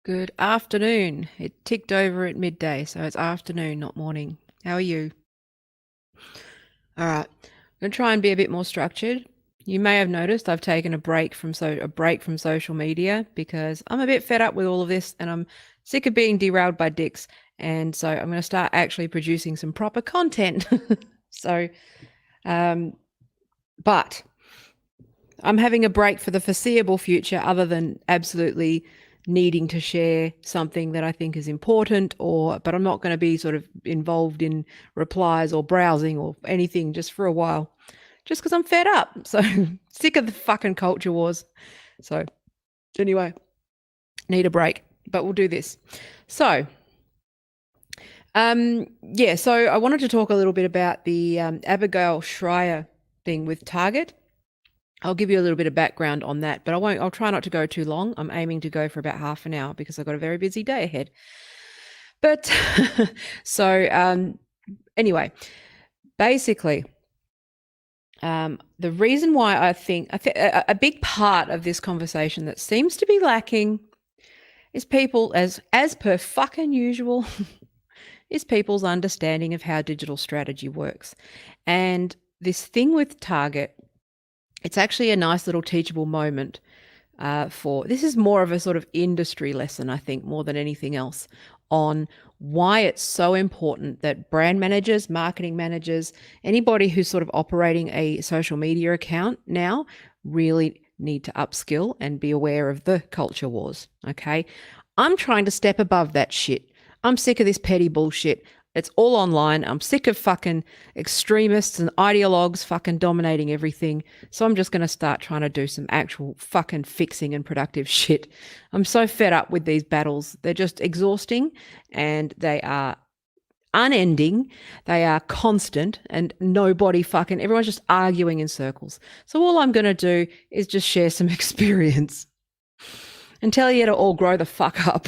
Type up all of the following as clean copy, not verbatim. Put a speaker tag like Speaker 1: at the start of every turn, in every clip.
Speaker 1: Good afternoon. It ticked over at midday, so it's afternoon, not morning. How are you? All right. I'm going to try and be a bit more structured. You may have noticed I've taken a break from social media because I'm a bit fed up with all of this and I'm sick of being derailed by dicks. And so I'm going to start actually producing some proper content. So, um, but I'm having a break for the foreseeable future, other than absolutely needing to share something that I think is important, but I'm not going to be sort of involved in replies or browsing or anything just for a while, just because I'm fed up. So sick of the fucking culture wars. So anyway, need a break, but we'll do this. So so I wanted to talk a little bit about the Abigail Shrier thing with Target. I'll give you a little bit of background on that, but I'll try not to go too long. I'm aiming to go for about half an hour because I've got a very busy day ahead. But anyway, basically, the reason why I think a big part of this conversation that seems to be lacking is people, as per fucking usual, is people's understanding of how digital strategy works. And this thing with Target, it's actually a nice little teachable moment this is more of a sort of industry lesson, I think, more than anything else, on why it's so important that brand managers, marketing managers, anybody who's sort of operating a social media account now really need to upskill and be aware of the culture wars. Okay. I'm trying to step above that shit. I'm sick of this petty bullshit. It's all online. I'm sick of fucking extremists and ideologues fucking dominating everything. So I'm just going to start trying to do some actual fucking fixing and productive shit. I'm so fed up with these battles. They're just exhausting and they are unending. They are constant and everyone's just arguing in circles. So all I'm going to do is just share some experience and tell you to all grow the fuck up.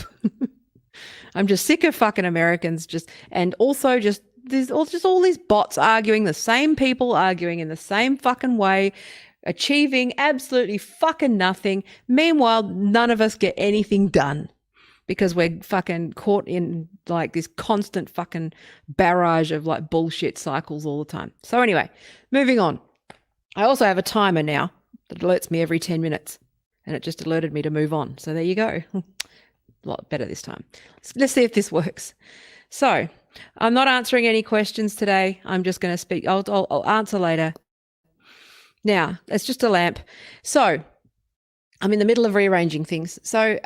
Speaker 1: I'm just sick of fucking Americans and also there's all these bots arguing, the same people arguing in the same fucking way, achieving absolutely fucking nothing. Meanwhile, none of us get anything done because we're fucking caught in like this constant fucking barrage of like bullshit cycles all the time. So anyway, moving on. I also have a timer now that alerts me every 10 minutes and it just alerted me to move on. So there you go. A lot better this time. Let's see if this works. So I'm not answering any questions today. I'm just going to speak. I'll answer later. Now, it's just a lamp. So I'm in the middle of rearranging things. So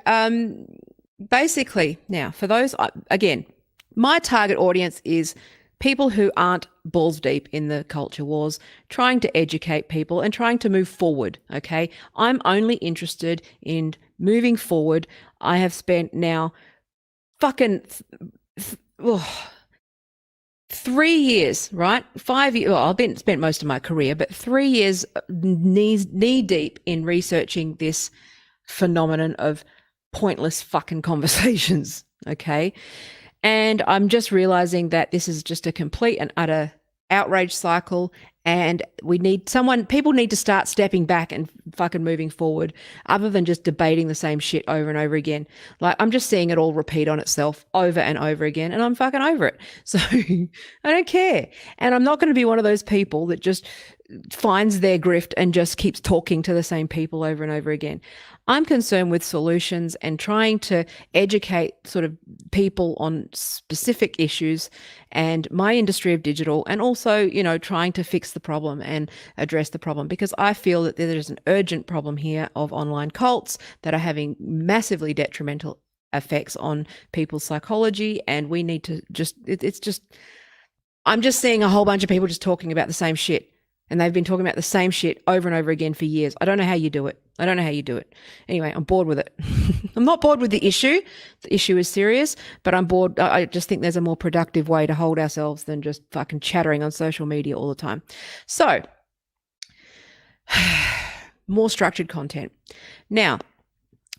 Speaker 1: basically, now for those, again, my target audience is people who aren't balls deep in the culture wars, trying to educate people and trying to move forward, okay? I'm only interested in moving forward. I have spent now fucking 3 years, right? 5 years. Well, I've spent most of my career, but 3 years knee deep in researching this phenomenon of pointless fucking conversations, okay? And I'm just realizing that this is just a complete and utter outrage cycle. And people need to start stepping back and fucking moving forward other than just debating the same shit over and over again. Like, I'm just seeing it all repeat on itself over and over again, and I'm fucking over it. So I don't care. And I'm not going to be one of those people that just finds their grift and just keeps talking to the same people over and over again. I'm concerned with solutions and trying to educate sort of people on specific issues and my industry of digital, and also, trying to fix the problem and address the problem, because I feel that there's an urgent problem here of online cults that are having massively detrimental effects on people's psychology. And we need to I'm just seeing a whole bunch of people just talking about the same shit. And they've been talking about the same shit over and over again for years. I don't know how you do it. Anyway, I'm bored with it. I'm not bored with the issue. The issue is serious, but I'm bored. I just think there's a more productive way to hold ourselves than just fucking chattering on social media all the time. So, more structured content. Now,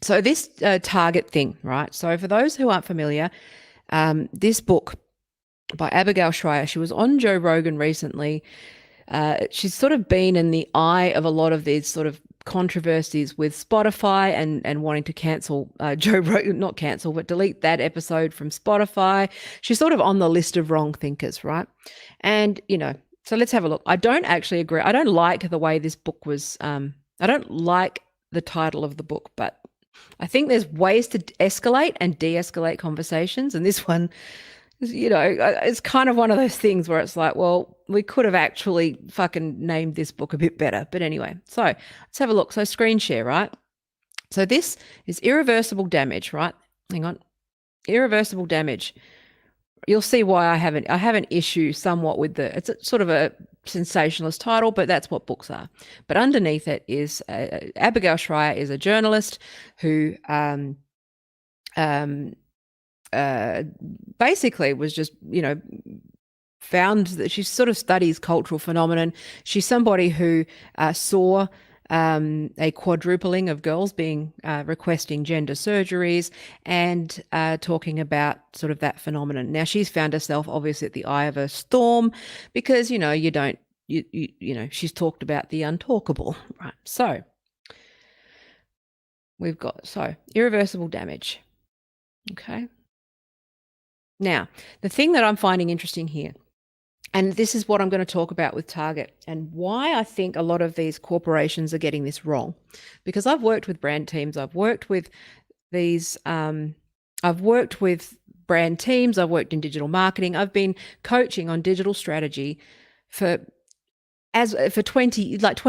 Speaker 1: so this Target thing, right? So for those who aren't familiar, this book by Abigail Shrier, she was on Joe Rogan recently. She's sort of been in the eye of a lot of these sort of controversies with Spotify and wanting to cancel Joe Rogan, not cancel, but delete that episode from Spotify. She's sort of on the list of wrong thinkers, right? And, so let's have a look. I don't actually agree. I don't like the way this book was, I don't like the title of the book, but I think there's ways to escalate and de-escalate conversations. And this one, it's kind of one of those things where it's like, well, we could have actually fucking named this book a bit better. But anyway, so let's have a look. So screen share, right? So this is irreversible damage, right? Hang on. Irreversible damage. You'll see why I have an issue somewhat with it's sort of a sensationalist title, but that's what books are. But underneath it is Abigail Shrier is a journalist who basically was just, found that she sort of studies cultural phenomenon. She's somebody who saw a quadrupling of girls being requesting gender surgeries and talking about sort of that phenomenon. Now, she's found herself obviously at the eye of a storm because, she's talked about the untalkable, right? So we've got, irreversible damage. Okay. Now, the thing that I'm finding interesting here, and this is what I'm going to talk about with Target and why I think a lot of these corporations are getting this wrong. Because I've worked with brand teams, I've worked with brand teams, I've worked in digital marketing, I've been coaching on digital strategy for 20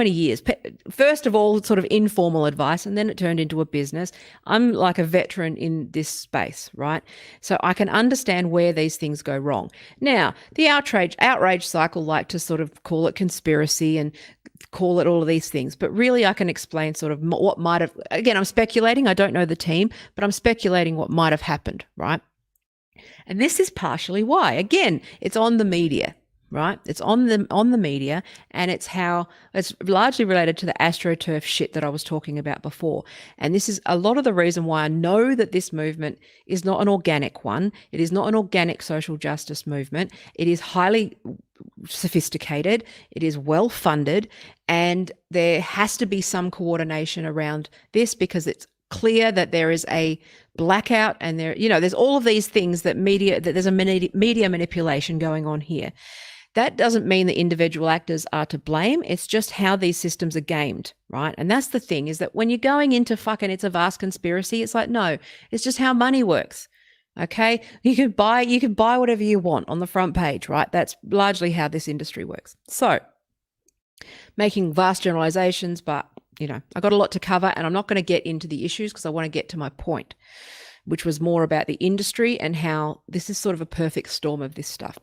Speaker 1: years. First of all, sort of informal advice, and then it turned into a business. I'm like a veteran in this space, right? So I can understand where these things go wrong. Now, the outrage cycle like to sort of call it conspiracy and call it all of these things, but really I can explain sort of what might have, again, I'm speculating, I don't know the team, but I'm speculating what might have happened, right? And this is partially why. Again, it's on the media. Right? It's on the media, and it's largely related to the AstroTurf shit that I was talking about before. And this is a lot of the reason why I know that this movement is not an organic one. It is not an organic social justice movement. It is highly sophisticated. It is well funded, and there has to be some coordination around this because it's clear that there is a blackout and there's all of these things that there's a media manipulation going on here. That doesn't mean that individual actors are to blame. It's just how these systems are gamed, right? And that's the thing, is that when you're going into fucking it's a vast conspiracy, it's like, no, it's just how money works. Okay? You can buy whatever you want on the front page, right? That's largely how this industry works. So, making vast generalizations, but I got a lot to cover, and I'm not going to get into the issues because I want to get to my point, which was more about the industry and how this is sort of a perfect storm of this stuff.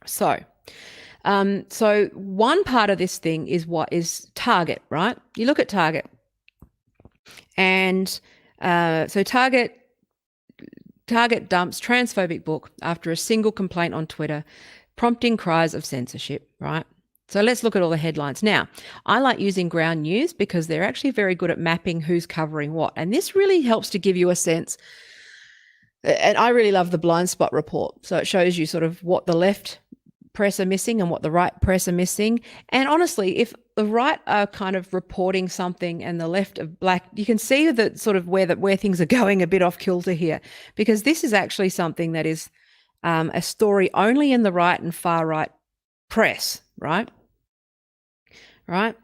Speaker 1: So one part of this thing is what is Target, right? You look at Target, and so Target dumps transphobic book after a single complaint on Twitter, prompting cries of censorship, right? So let's look at all the headlines. Now, I like using Ground News because they're actually very good at mapping who's covering what. And this really helps to give you a sense. And I really love the blind spot report. So it shows you sort of what the left press are missing and what the right press are missing. And honestly, if the right are kind of reporting something and the left are black, you can see that sort of where things are going a bit off kilter here, because this is actually something that is a story only in the right and far right press, right? Right.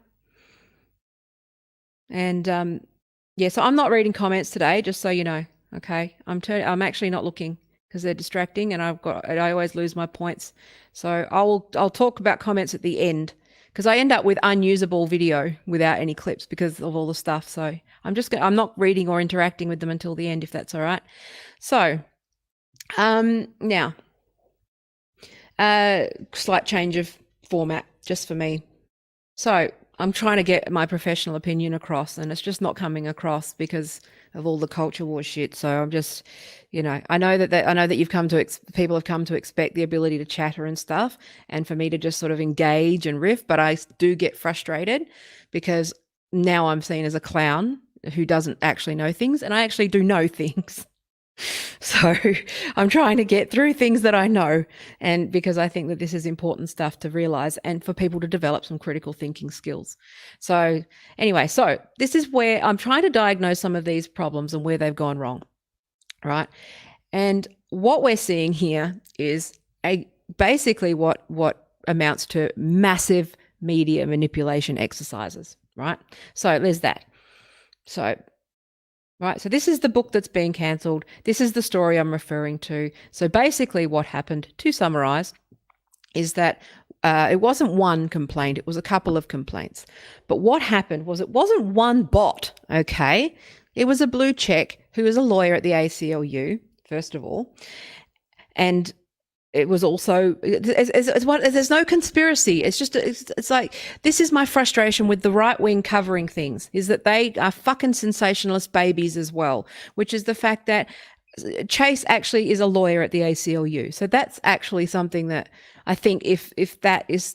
Speaker 1: And so I'm not reading comments today, just so you know. Okay, I'm actually not looking because they're distracting, and I always lose my points. So I'll talk about comments at the end because I end up with unusable video without any clips because of all the stuff. So I'm not reading or interacting with them until the end, if that's all right. So now slight change of format just for me. So I'm trying to get my professional opinion across, and it's just not coming across because of all the culture war shit. So I'm just, I know that people have come to expect the ability to chatter and stuff, and for me to just sort of engage and riff. But I do get frustrated because now I'm seen as a clown who doesn't actually know things, and I actually do know things. So I'm trying to get through things that I know, and because I think that this is important stuff to realize and for people to develop some critical thinking skills. So anyway, so this is where I'm trying to diagnose some of these problems and where they've gone wrong, right? And what we're seeing here is basically what amounts to massive media manipulation exercises, right? So there's that. So this is the book that's being cancelled. This is the story I'm referring to. So basically what happened, to summarize, is that it wasn't one complaint, it was a couple of complaints. But what happened was it wasn't one bot, okay? It was a blue check who is a lawyer at the ACLU, first of all. And it was also, there's no conspiracy. It's just, it's like, this is my frustration with the right wing covering things, is that they are fucking sensationalist babies as well, which is the fact that Chase actually is a lawyer at the ACLU. So that's actually something that I think if that is,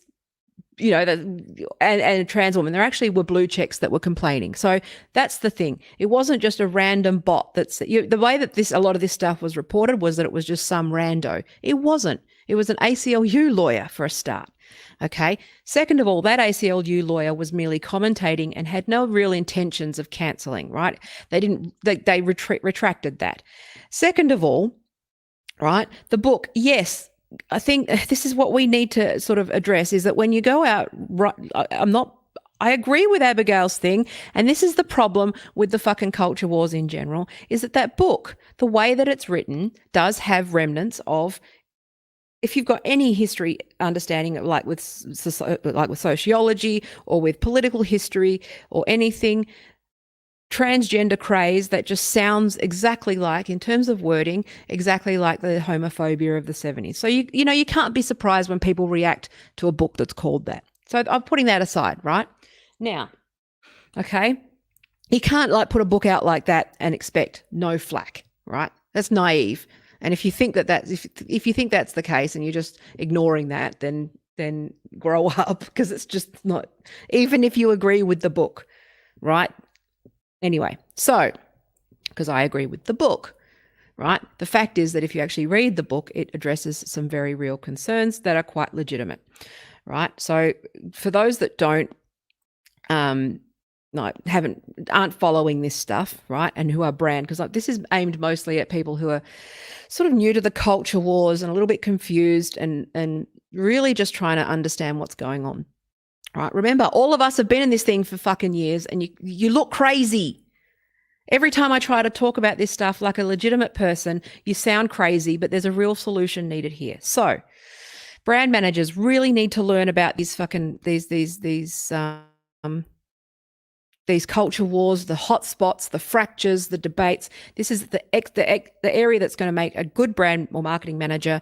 Speaker 1: you know, and a trans woman, there actually were blue checks that were complaining. So that's the thing. It wasn't just a random bot. The way that a lot of this stuff was reported was that it was just some rando. It wasn't. It was an ACLU lawyer for a start. Okay. Second of all, that ACLU lawyer was merely commentating and had no real intentions of cancelling, right? They retracted that. Second of all, right, the book, yes, I think this is what we need to sort of address, is that when you go out, I agree with Abigail's thing, and this is the problem with the fucking culture wars in general, is that book, the way that it's written, does have remnants of, if you've got any history understanding, like with sociology or with political history or anything, transgender craze that just sounds exactly like, in terms of wording, exactly like the homophobia of the 70s. So you can't be surprised when people react to a book that's called that. So I'm putting that aside, right? Now, okay, you can't like put a book out like that and expect no flack, right? That's naive. And if you think if you think that's the case and you're just ignoring that, then grow up, because it's just not, even if you agree with the book, right? Anyway, so, because I agree with the book, right? The fact is that if you actually read the book, it addresses some very real concerns that are quite legitimate, right? So for those that aren't following this stuff, right, and who are brand, because this is aimed mostly at people who are sort of new to the culture wars and a little bit confused and really just trying to understand what's going on. Right. Remember, all of us have been in this thing for fucking years, and you look crazy. Every time I try to talk about this stuff like a legitimate person, you sound crazy, but there's a real solution needed here. So brand managers really need to learn about these culture wars, the hotspots, the fractures, the debates. This is the area that's going to make a good brand or marketing manager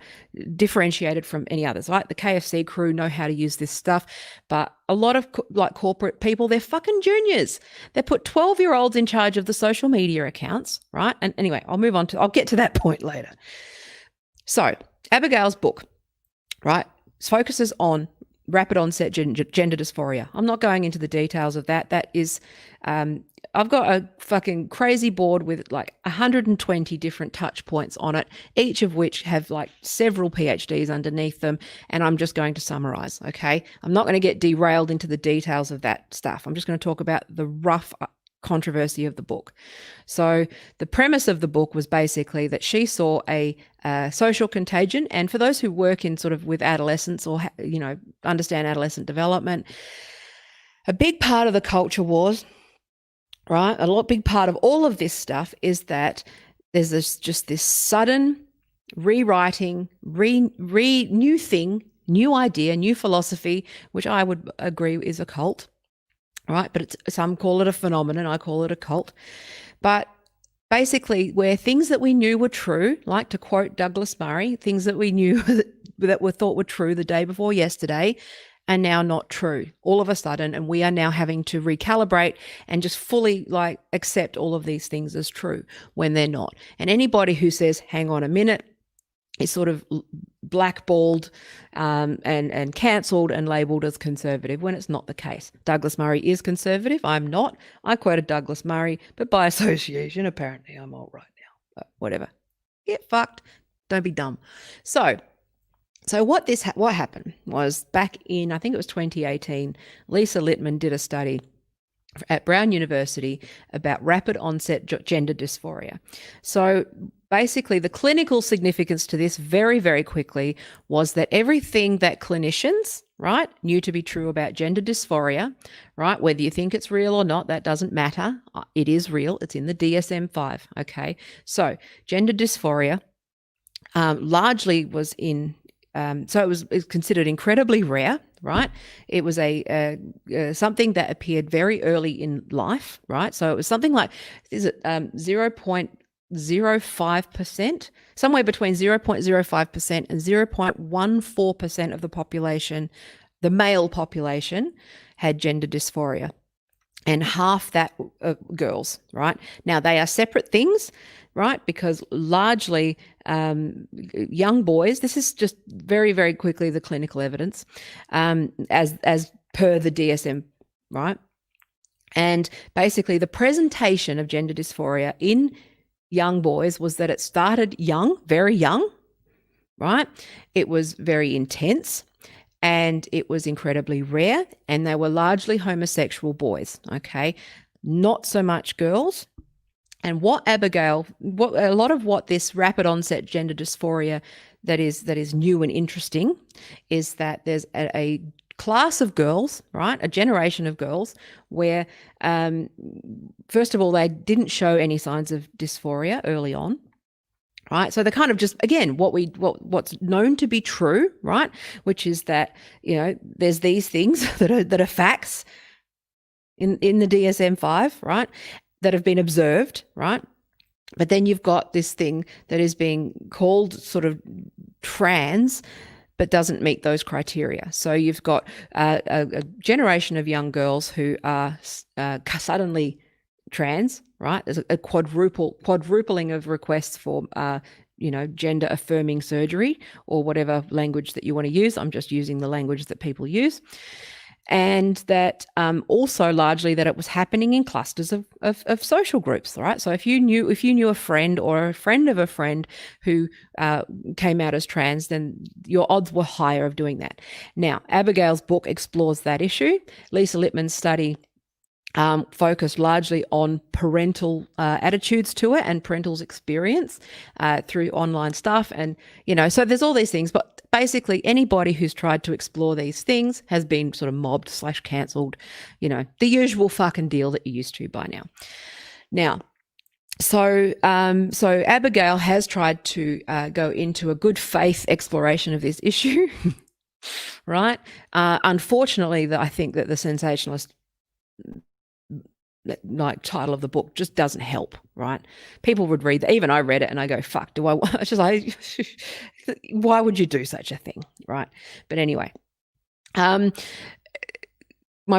Speaker 1: differentiated from any others. Right? The KFC crew know how to use this stuff, but a lot of like corporate people, they're fucking juniors. They put 12-year-olds in charge of the social media accounts, right? And anyway, I'll get to that point later. So Abigail's book, right, focuses on rapid onset gender dysphoria. I'm not going into the details of that. That is, I've got a fucking crazy board with like 120 different touch points on it, each of which have like several PhDs underneath them. And I'm just going to summarize, okay? I'm not going to get derailed into the details of that stuff. I'm just going to talk about the rough controversy of the book. So the premise of the book was basically that she saw a social contagion, and for those who work in sort of with adolescents or understand adolescent development, a big part of the culture wars, right, big part of all of this stuff is that there's this sudden rewriting, new thing, new idea, new philosophy, which I would agree is a cult. Right, but some call it a phenomenon, I call it a cult. But basically, where things that we knew were true, like to quote Douglas Murray, things that we knew that were thought were true the day before yesterday are now not true all of a sudden, and we are now having to recalibrate and just fully like accept all of these things as true when they're not. And anybody who says, hang on a minute, is sort of blackballed and cancelled and labelled as conservative when it's not the case. Douglas Murray is conservative. I'm not. I quoted Douglas Murray, but by association, apparently I'm alt right now. But whatever. Get fucked. Don't be dumb. So what happened was back in, I think it was 2018, Lisa Littman did a study at Brown University about rapid onset gender dysphoria. So basically the clinical significance to this very, very quickly was that everything that clinicians, right, knew to be true about gender dysphoria, right, whether you think it's real or not, that doesn't matter. It is real. It's in the DSM-5, okay? So gender dysphoria largely was in so it was considered incredibly rare, right? It was a something that appeared very early in life, right? So it was something like, is it 0.05%, somewhere between 0.05% and 0.14% of the population, the male population, had gender dysphoria. And half that girls, right? Now, they are separate things, right? Because largely young boys, this is just very, very quickly the clinical evidence as per the DSM, right? And basically the presentation of gender dysphoria in young boys was that it started young, very young, right? It was very intense. And it was incredibly rare, and they were largely homosexual boys, okay? Not so much girls. And what a lot of what this rapid onset gender dysphoria that is new and interesting is that there's a class of girls, right? A generation of girls where, first of all, they didn't show any signs of dysphoria early on. Right. So they're kind of just, again, what's known to be true, right? Which is that, there's these things that are facts in the DSM-5, right? That have been observed, right? But then you've got this thing that is being called sort of trans, but doesn't meet those criteria. So you've got a generation of young girls who are suddenly trans, right? There's a quadrupling of requests for, gender affirming surgery or whatever language that you want to use. I'm just using the language that people use. And that also largely that it was happening in clusters of social groups, right? So if you knew a friend or a friend of a friend who came out as trans, then your odds were higher of doing that. Now, Abigail's book explores that issue. Lisa Littman's study focused largely on parental attitudes to it and parental's experience through online stuff. And, so there's all these things, but basically anybody who's tried to explore these things has been sort of mobbed / cancelled, the usual fucking deal that you're used to by now. Now, so Abigail has tried to go into a good faith exploration of this issue, right? Unfortunately, I think that the sensationalist title of the book just doesn't help, right? People would read that. Even I read it and I go, fuck, it's just like, why would you do such a thing, right? But anyway, my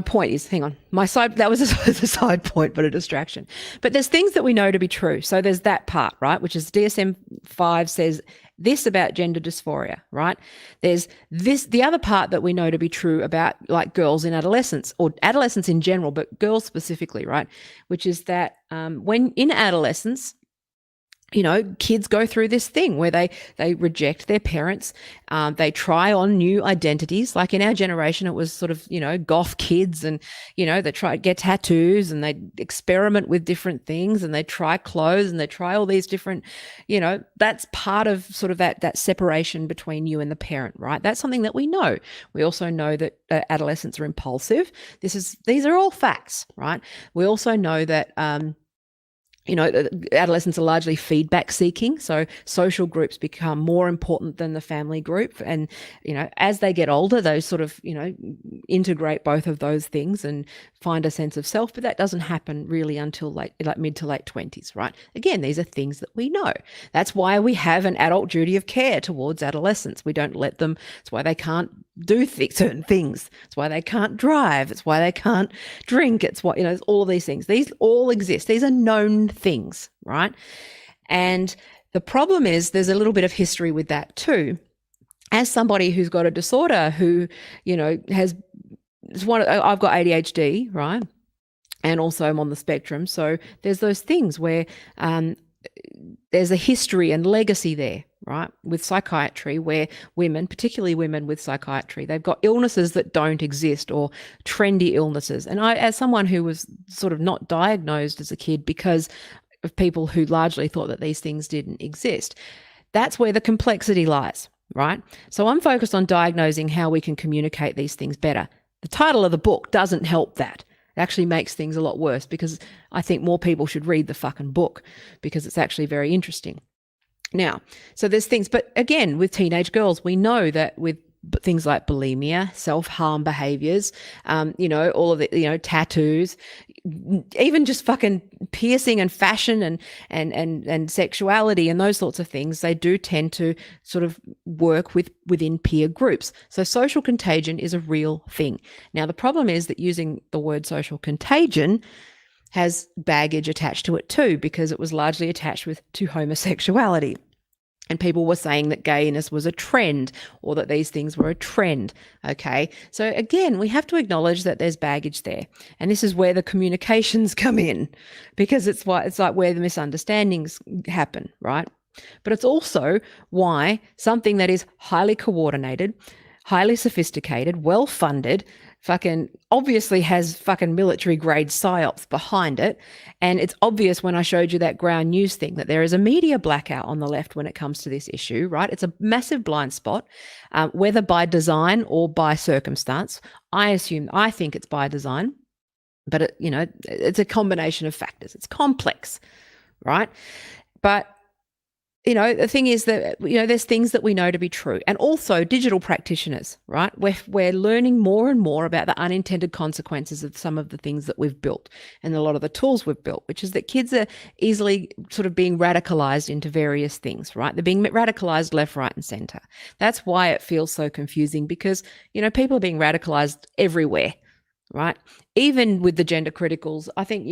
Speaker 1: point is, hang on, that was a side point, but a distraction. But there's things that we know to be true. So there's that part, right, which is DSM-5 says this about gender dysphoria, right? There's the other part that we know to be true about like girls in adolescence or adolescence in general, but girls specifically, right? Which is that when in adolescence, kids go through this thing where they reject their parents. They try on new identities. Like in our generation, it was sort of, goth kids and, they try to get tattoos and they experiment with different things and they try clothes and they try all these different, that's part of sort of that separation between you and the parent, right? That's something that we know. We also know that adolescents are impulsive. These are all facts, right? We also know that, adolescents are largely feedback seeking. So social groups become more important than the family group. And, as they get older, those sort of, integrate both of those things and find a sense of self. But that doesn't happen really until mid to late 20s, right? Again, these are things that we know. That's why we have an adult duty of care towards adolescents. We don't let them, it's why they can't do certain things. It's why they can't drive. It's why they can't drink. It's why, it's all of these things. These all exist. These are known things, right? And the problem is there's a little bit of history with that too. As somebody who's got a disorder who, I've got ADHD, right? And also I'm on the spectrum. So there's those things where there's a history and legacy there, right, with psychiatry, where women, particularly women with psychiatry, they've got illnesses that don't exist, or trendy illnesses. And I, as someone who was sort of not diagnosed as a kid because of people who largely thought that these things didn't exist, that's where the complexity lies, right? So I'm focused on diagnosing how we can communicate these things better. The title of the book doesn't help that. It actually makes things a lot worse, because I think more people should read the fucking book, because it's actually very interesting. Now, so there's things, but again, with teenage girls, we know that with things like bulimia, self-harm behaviors, all of the, tattoos, even just fucking piercing and fashion and sexuality and those sorts of things, they do tend to sort of work within peer groups. So social contagion is a real thing. Now, the problem is that using the word social contagion has baggage attached to it too, because it was largely attached to homosexuality. And people were saying that gayness was a trend, or that these things were a trend. Okay. So again, we have to acknowledge that there's baggage there. And this is where the communications come in, because it's like where the misunderstandings happen, right? But it's also why something that is highly coordinated, highly sophisticated, well-funded, fucking obviously has fucking military grade psyops behind it. And it's obvious when I showed you that Ground News thing that there is a media blackout on the left when it comes to this issue, right? It's a massive blind spot, whether by design or by circumstance. I think it's by design, but it's a combination of factors. It's complex, right? But the thing is that, there's things that we know to be true. And also digital practitioners, right? We're learning more and more about the unintended consequences of some of the things that we've built and a lot of the tools we've built, which is that kids are easily sort of being radicalized into various things, right? They're being radicalized left, right, and center. That's why it feels so confusing, because, people are being radicalized everywhere, right? Even with the gender criticals, I think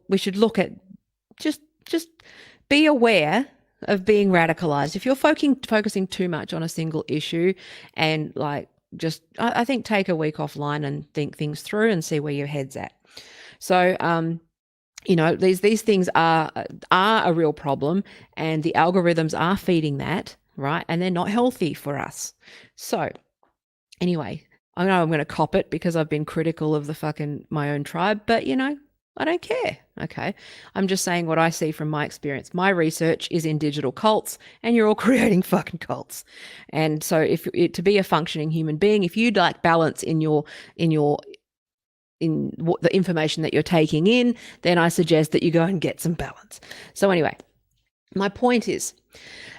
Speaker 1: we should look at just be aware of being radicalized. If you're focusing too much on a single issue, and I think take a week offline and think things through and see where your head's at. So, these things are a real problem, and the algorithms are feeding that, right? And they're not healthy for us. So anyway, I know I'm going to cop it because I've been critical of my own tribe, but I don't care. Okay. I'm just saying what I see from my experience. My research is in digital cults, and you're all creating fucking cults. And so to be a functioning human being, if you'd like balance in the information that you're taking in, then I suggest that you go and get some balance. So anyway, my point is,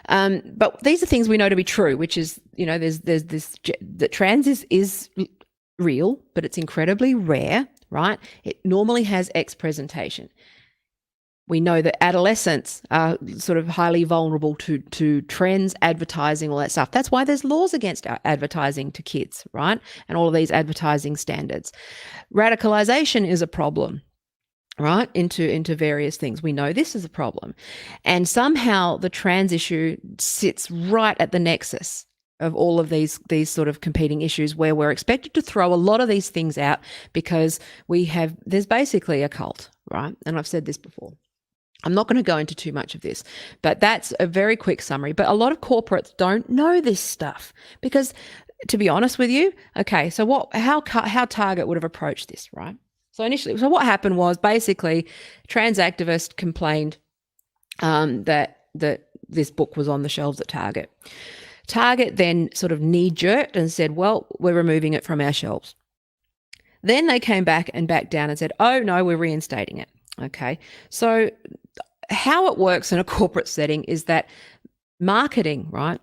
Speaker 1: but these are things we know to be true, which is, there's this, that trans is real, but it's incredibly rare. Right? It normally has X presentation. We know that adolescents are sort of highly vulnerable to trends, advertising, all that stuff. That's why there's laws against advertising to kids, right? And all of these advertising standards. Radicalization is a problem, right? Into various things. We know this is a problem. And somehow the trans issue sits right at the nexus of all of these sort of competing issues, where we're expected to throw a lot of these things out because there's basically a cult, right? And I've said this before. I'm not going to go into too much of this, but that's a very quick summary. But a lot of corporates don't know this stuff because, to be honest with you, okay, so how Target would have approached this, right? So what happened was basically trans activists complained that this book was on the shelves at Target. Target then sort of knee-jerked and said, well, we're removing it from our shelves. Then they came back down and said, oh, no, we're reinstating it. Okay. So how it works in a corporate setting is that marketing, right?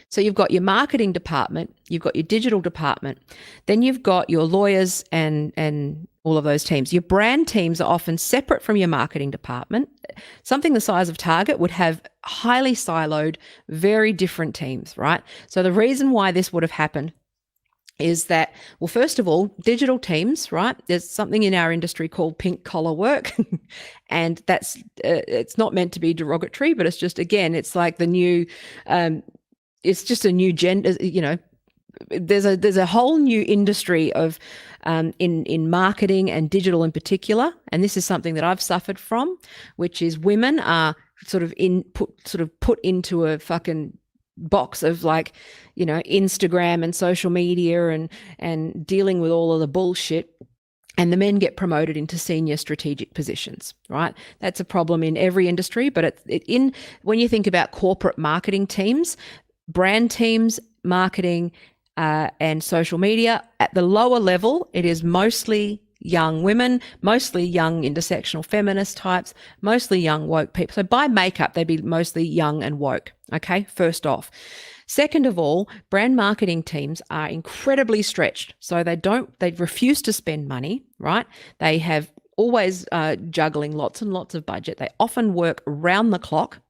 Speaker 1: So you've got your marketing department, you've got your digital department, then you've got your lawyers and all of those teams. Your brand teams are often separate from your marketing department. Something the size of Target would have highly siloed, very different teams, right? So the reason why this would have happened is that, well, first of all, digital teams, right? There's something in our industry called pink collar work, and that's it's not meant to be derogatory, but it's just, again, it's like the new, it's just a new gender, there's a whole new industry of in marketing and digital in particular, and this is something that I've suffered from, which is women are sort of put into a fucking box of like, Instagram and social media and dealing with all of the bullshit. And the men get promoted into senior strategic positions, right? That's a problem in every industry, but when you think about corporate marketing teams, brand teams, marketing, and social media, at the lower level, it is mostly young women, mostly young intersectional feminist types, mostly young woke people. So by makeup, they'd be mostly young and woke, okay, first off. Second of all, brand marketing teams are incredibly stretched. So they refuse to spend money, right? They have always juggling lots and lots of budget. They often work around the clock,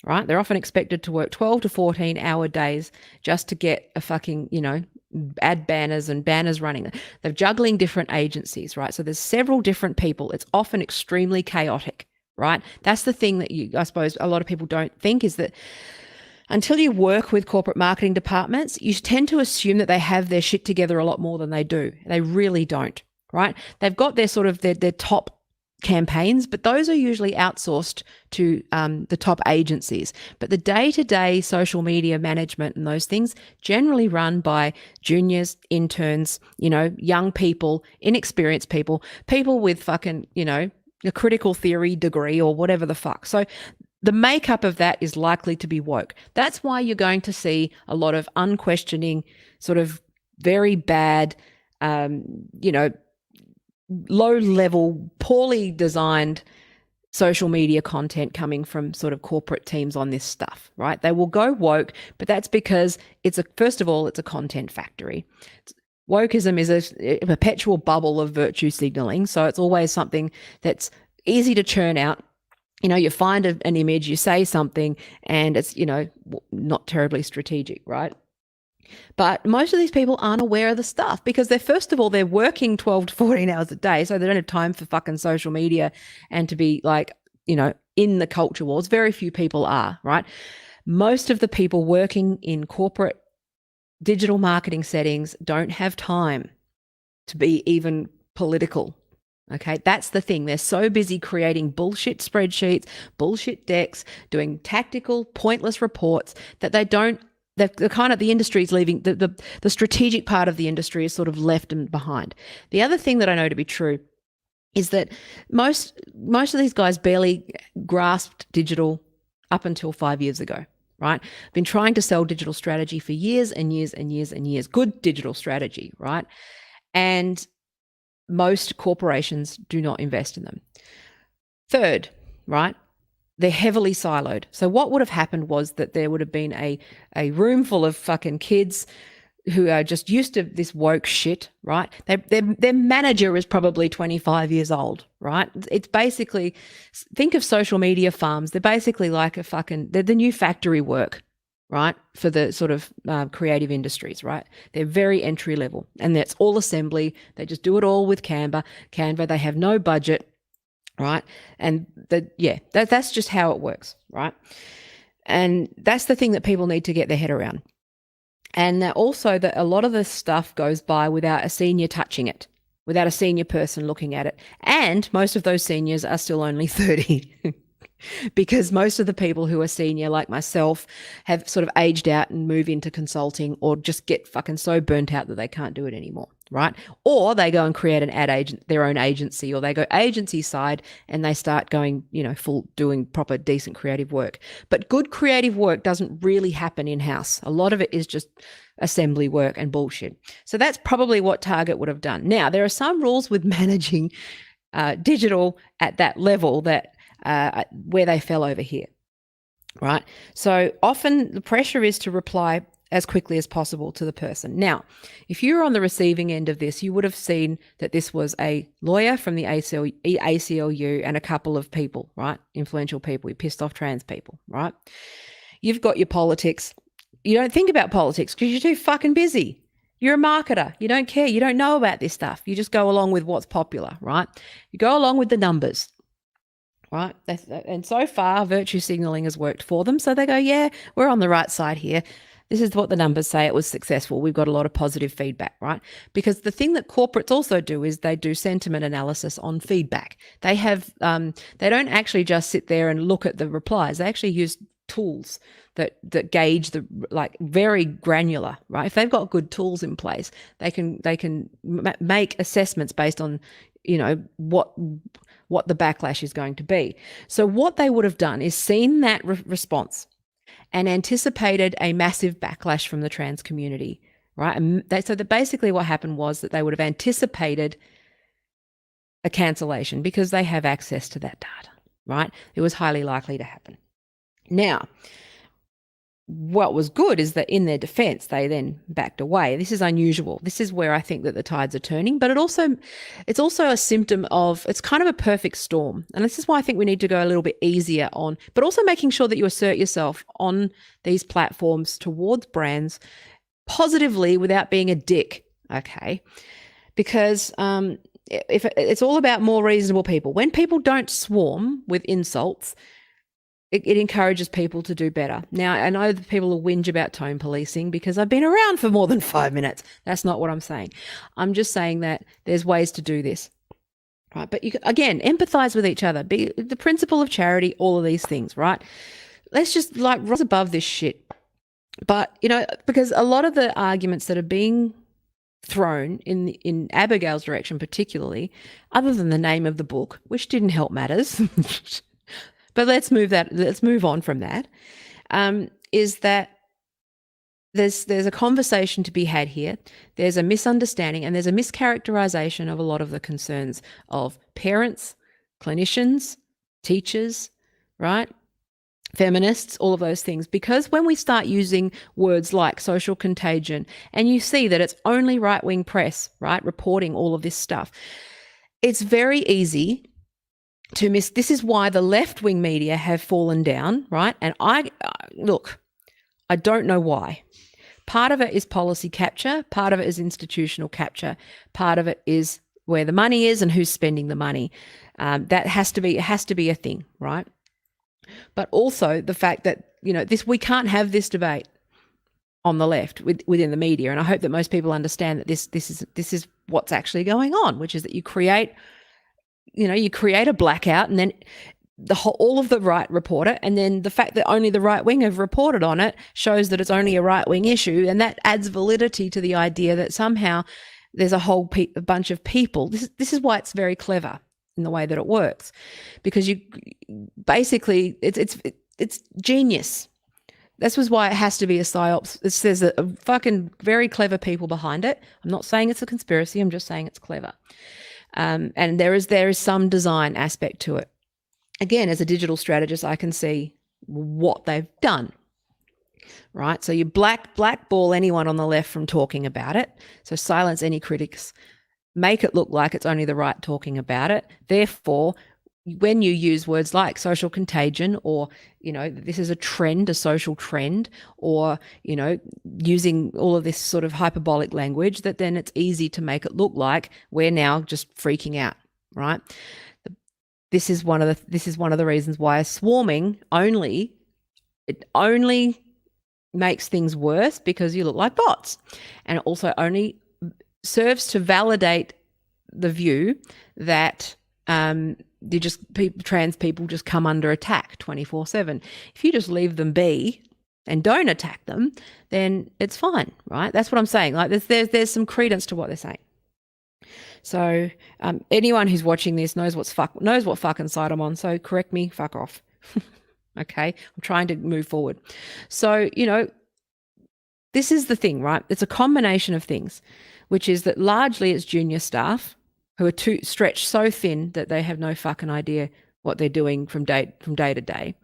Speaker 1: right? They're often expected to work 12 to 14 hour days just to get a fucking, ad banners and banners running. They're juggling different agencies, right? So there's several different people. It's often extremely chaotic, right? That's the thing that I suppose a lot of people don't think is that until you work with corporate marketing departments, you tend to assume that they have their shit together a lot more than they do. They really don't, right? They've got their sort of their top campaigns, but those are usually outsourced to the top agencies. But the day-to-day social media management and those things generally run by juniors, interns, young people, inexperienced people with fucking, a critical theory degree or whatever the fuck. So the makeup of that is likely to be woke. That's why you're going to see a lot of unquestioning, sort of very bad, low-level, poorly designed social media content coming from sort of corporate teams on this stuff, right? They will go woke, but that's because first of all, it's a content factory. Wokeism is a perpetual bubble of virtue signaling, so it's always something that's easy to churn out. You find an image, you say something, and it's, not terribly strategic, right? But most of these people aren't aware of the stuff because they're working 12 to 14 hours a day, so they don't have time for fucking social media and to be like, in the culture wars. Very few people are, right? Most of the people working in corporate digital marketing settings don't have time to be even political. Okay, that's the thing. They're so busy creating bullshit spreadsheets, bullshit decks, doing tactical, pointless reports that the industry's leaving, the strategic part of the industry is sort of left them behind. The other thing that I know to be true is that most of these guys barely grasped digital up until 5 years ago, right? Been trying to sell digital strategy for years and years and years and years. Good digital strategy, right? And most corporations do not invest in them. Third, right? They're heavily siloed. So what would have happened was that there would have been a room full of fucking kids who are just used to this woke shit, right? Their manager is probably 25 years old, right? It's basically, think of social media farms. They're basically like they're the new factory work, right? For the sort of creative industries, right? They're very entry level and that's all assembly. They just do it all with Canva. They have no budget, right? And that's just how it works, right? And that's the thing that people need to get their head around. And also that a lot of this stuff goes by without a senior touching it, without a senior person looking at it. And most of those seniors are still only 30 because most of the people who are senior, like myself, have sort of aged out and move into consulting or just get fucking so burnt out that they can't do it anymore, right? Or they go and create their own agency, or they go agency side and they start going, full doing proper decent creative work. But good creative work doesn't really happen in-house. A lot of it is just assembly work and bullshit. So that's probably what Target would have done. Now, there are some rules with managing digital at that level that where they fell over here, right? So often the pressure is to reply as quickly as possible to the person. Now, if you're on the receiving end of this, you would have seen that this was a lawyer from the ACLU and a couple of people, right? Influential people, you pissed off trans people, right? You've got your politics. You don't think about politics because you're too fucking busy. You're a marketer. You don't care. You don't know about this stuff. You just go along with what's popular, right? You go along with the numbers, right? And so far, virtue signaling has worked for them. So they go, yeah, we're on the right side here. This is what the numbers say. It was successful. We've got a lot of positive feedback, right? Because the thing that corporates also do is they do sentiment analysis on feedback. They have, they don't actually just sit there and look at the replies. They actually use tools that gauge the, like, very granular, right? If they've got good tools in place, they can make assessments based on, you know, what the backlash is going to be. So what they would have done is seen that response and anticipated a massive backlash from the trans community, right? And so basically what happened was that they would have anticipated a cancellation because they have access to that data, right? It was highly likely to happen. Now, what was good is that in their defense, they then backed away. This is unusual. This is where I think that the tides are turning, but it's also a symptom of, it's kind of a perfect storm. And this is why I think we need to go a little bit easier on, but also making sure that you assert yourself on these platforms towards brands positively without being a dick, okay? Because if it's all about more reasonable people. When people don't swarm with insults, it encourages people to do better. Now, I know that people will whinge about tone policing because I've been around for more than 5 minutes. That's not what I'm saying. I'm just saying that there's ways to do this, right? But you, again, empathize with each other. Be the principle of charity, all of these things, right? Let's just rise above this shit. But, you know, because a lot of the arguments that are being thrown in Abigail's direction particularly, other than the name of the book, which didn't help matters, but let's move on from that, is that there's a conversation to be had here. There's a misunderstanding and there's a mischaracterization of a lot of the concerns of parents, clinicians, teachers, right? Feminists, all of those things. Because when we start using words like social contagion, and you see that it's only right-wing press, right, reporting all of this stuff, it's very easy to miss. This is why the left-wing media have fallen down, right? And I don't know why. Part of it is policy capture. Part of it is institutional capture. Part of it is where the money is and who's spending the money. That has to be a thing, right? But also the fact that, you know, we can't have this debate on the left within the media. And I hope that most people understand that this is what's actually going on, which is that you create a blackout, and then all of the right report it, and then the fact that only the right wing have reported on it shows that it's only a right wing issue, and that adds validity to the idea that somehow there's a whole bunch of people. This is why it's very clever in the way that it works, because you basically it's genius. This was why it has to be a psyops. It says that a fucking very clever people behind it. I'm not saying it's a conspiracy. I'm just saying it's clever. And there is some design aspect to it. Again, as a digital strategist, I can see what they've done, right? So you blackball anyone on the left from talking about it. So silence any critics, make it look like it's only the right talking about it. Therefore, when you use words like social contagion, or, you know, this is a trend, a social trend, or, you know, using all of this sort of hyperbolic language, that then it's easy to make it look like we're now just freaking out, right? This is one of the reasons why swarming only makes things worse, because you look like bots, and it also only serves to validate the view that trans people just come under attack 24/7. If you just leave them be and don't attack them, then it's fine, right? That's what I'm saying. Like there's some credence to what they're saying. So anyone who's watching this knows what fucking side I'm on. So correct me, fuck off. Okay, I'm trying to move forward. So, you know, this is the thing, right? It's a combination of things, which is that largely it's junior staff who are stretched so thin that they have no fucking idea what they're doing from day to day.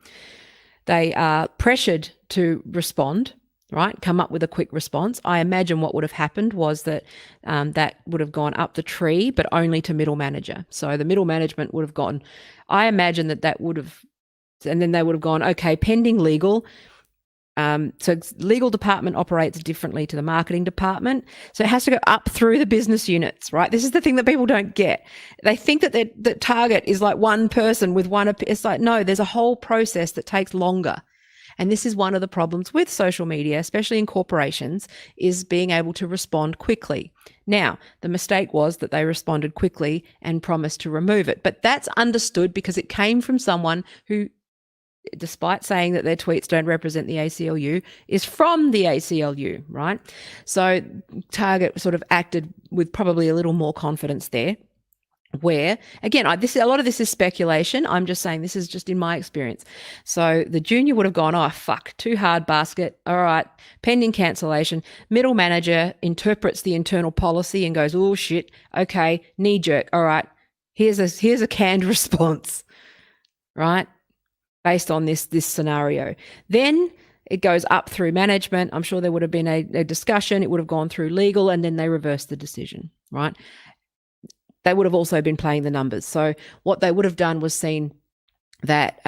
Speaker 1: They are pressured to respond, right? Come up with a quick response. I imagine what would have happened was that that would have gone up the tree, but only to middle manager. So the middle management would have gone, I imagine that would have, and then they would have gone, okay, pending legal. So legal department operates differently to the marketing department. So it has to go up through the business units, right? This is the thing that people don't get. They think that Target is like one person with one. It's like, no, there's a whole process that takes longer. And this is one of the problems with social media, especially in corporations, is being able to respond quickly. Now, the mistake was that they responded quickly and promised to remove it. But that's understood because it came from someone who, despite saying that their tweets don't represent the ACLU, is from the ACLU, right? So Target sort of acted with probably a little more confidence there. Where, again, a lot of this is speculation. I'm just saying this is just in my experience. So the junior would have gone, oh, fuck, too hard basket. All right, pending cancellation. Middle manager interprets the internal policy and goes, oh, shit, okay, knee jerk. All right, here's a canned response, right, based on this scenario. Then it goes up through management. I'm sure there would have been a discussion. It would have gone through legal, and then they reversed the decision, right? They would have also been playing the numbers. So what they would have done was seen that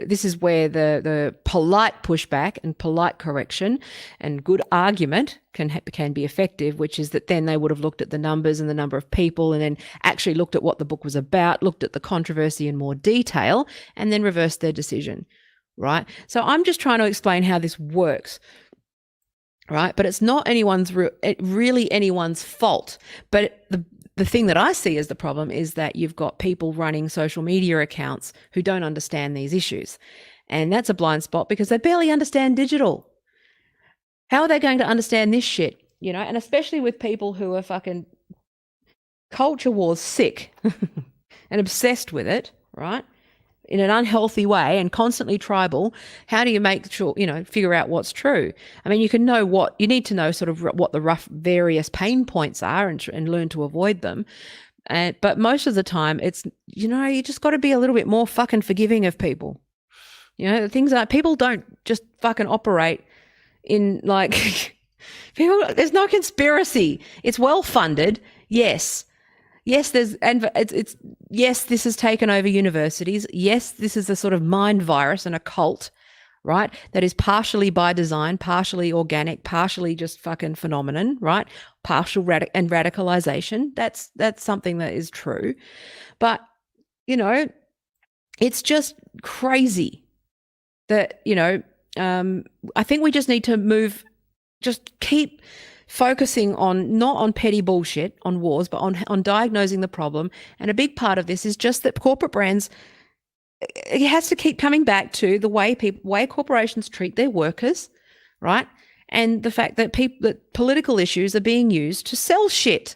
Speaker 1: this is where the polite pushback and polite correction and good argument can be effective, which is that then they would have looked at the numbers and the number of people and then actually looked at what the book was about, looked at the controversy in more detail, and then reversed their decision, right? So I'm just trying to explain how this works. Right. But it's not really anyone's fault. But the thing that I see as the problem is that you've got people running social media accounts who don't understand these issues. And that's a blind spot because they barely understand digital. How are they going to understand this shit? You know, and especially with people who are fucking culture wars sick and obsessed with it, right? In an unhealthy way and constantly tribal, how do you make sure, figure out what's true? I mean, you need to know sort of what the rough various pain points are and learn to avoid them. But most of the time it's, you just got to be a little bit more fucking forgiving of people. Things like people don't just fucking operate in like, there's no conspiracy. It's well funded. Yes. Yes, yes, this has taken over universities. Yes, this is a sort of mind virus and a cult, right? That is partially by design, partially organic, partially just fucking phenomenon, right? Partial radicalization. That's something that is true. But, it's just crazy that, I think we just need to just keep focusing not on petty bullshit, on wars, but on diagnosing the problem. And a big part of this is just that corporate brands, it has to keep coming back to the way corporations treat their workers, right? And the fact that political issues are being used to sell shit.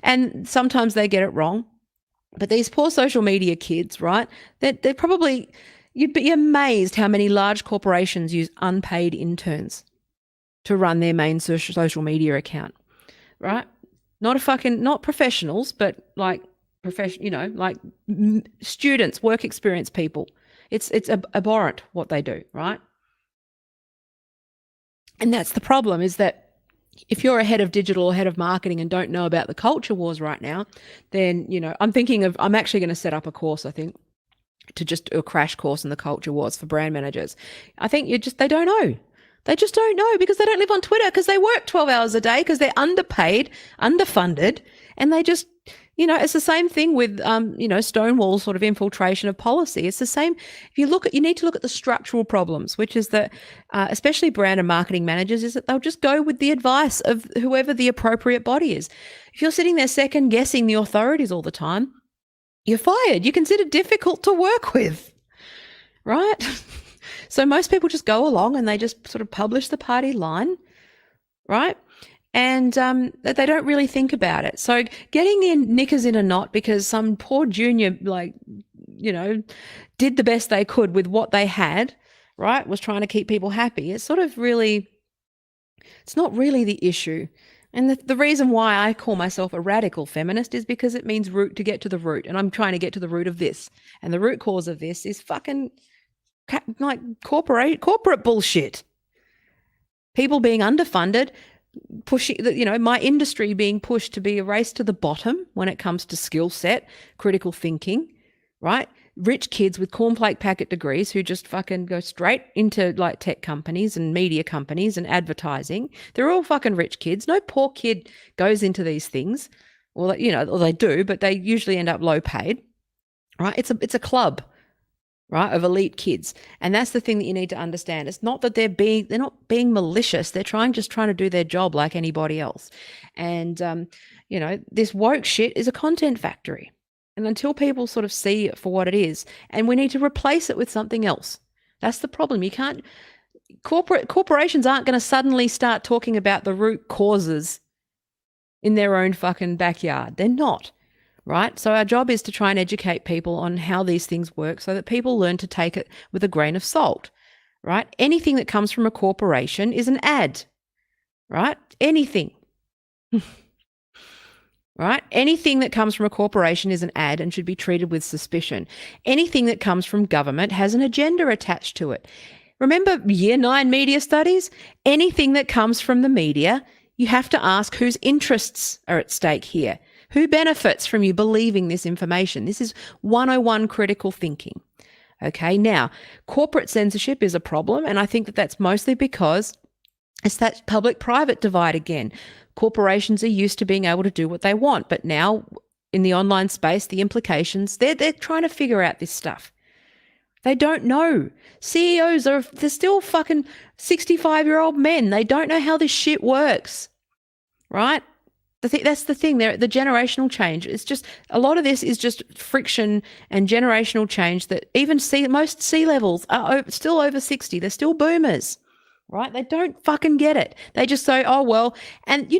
Speaker 1: And sometimes they get it wrong. But these poor social media kids, right? They're probably, you'd be amazed how many large corporations use unpaid interns to run their main social media account, right? Not professionals, but like like students, work experience people. It's abhorrent what they do, right? And that's the problem, is that if you're a head of digital or head of marketing and don't know about the culture wars right now, then, I'm actually going to set up a course, I think, to just do a crash course in the culture wars for brand managers. I think they don't know. They just don't know because they don't live on Twitter, because they work 12 hours a day, because they're underpaid, underfunded, and they just, it's the same thing with, Stonewall sort of infiltration of policy. It's the same. You need to look at the structural problems, which is that, especially brand and marketing managers, is that they'll just go with the advice of whoever the appropriate body is. If you're sitting there second guessing the authorities all the time, you're fired. You're considered difficult to work with, right? So most people just go along and they just sort of publish the party line, right? And they don't really think about it. So getting the knickers in a knot because some poor junior, did the best they could with what they had, right, was trying to keep people happy. It's not really the issue. And the reason why I call myself a radical feminist is because it means to get to the root. And I'm trying to get to the root of this. And the root cause of this is fucking like corporate bullshit. People being underfunded, pushing, my industry being pushed to be a race to the bottom when it comes to skill set, critical thinking, right? Rich kids with cornflake packet degrees who just fucking go straight into like tech companies and media companies and advertising. They're all fucking rich kids. No poor kid goes into these things. Well, or they do, but they usually end up low paid, right? It's a club. right, of elite kids. And that's the thing that you need to understand. It's not that they're not being malicious. They're just trying to do their job like anybody else. And, this woke shit is a content factory. And until people sort of see it for what it is, and we need to replace it with something else. That's the problem. You can't, corporations aren't going to suddenly start talking about the root causes in their own fucking backyard. They're not. Right? So our job is to try and educate people on how these things work so that people learn to take it with a grain of salt, right? Anything that comes from a corporation is an ad, right? Anything. Right? Anything that comes from a corporation is an ad and should be treated with suspicion. Anything that comes from government has an agenda attached to it. Remember Year 9 media studies? Anything that comes from the media, you have to ask whose interests are at stake here. Who benefits from you believing this information? This is 101 critical thinking. Okay, now, corporate censorship is a problem, and I think that that's mostly because it's that public-private divide again. Corporations are used to being able to do what they want, but now in the online space, the implications, they're trying to figure out this stuff. They don't know. CEOs they're still fucking 65-year-old men. They don't know how this shit works, right? That's the thing. The generational change. It's just a lot of this is just friction and generational change that even most C-levels are still over 60. They're still boomers, right? They don't fucking get it. They just say, oh, well, and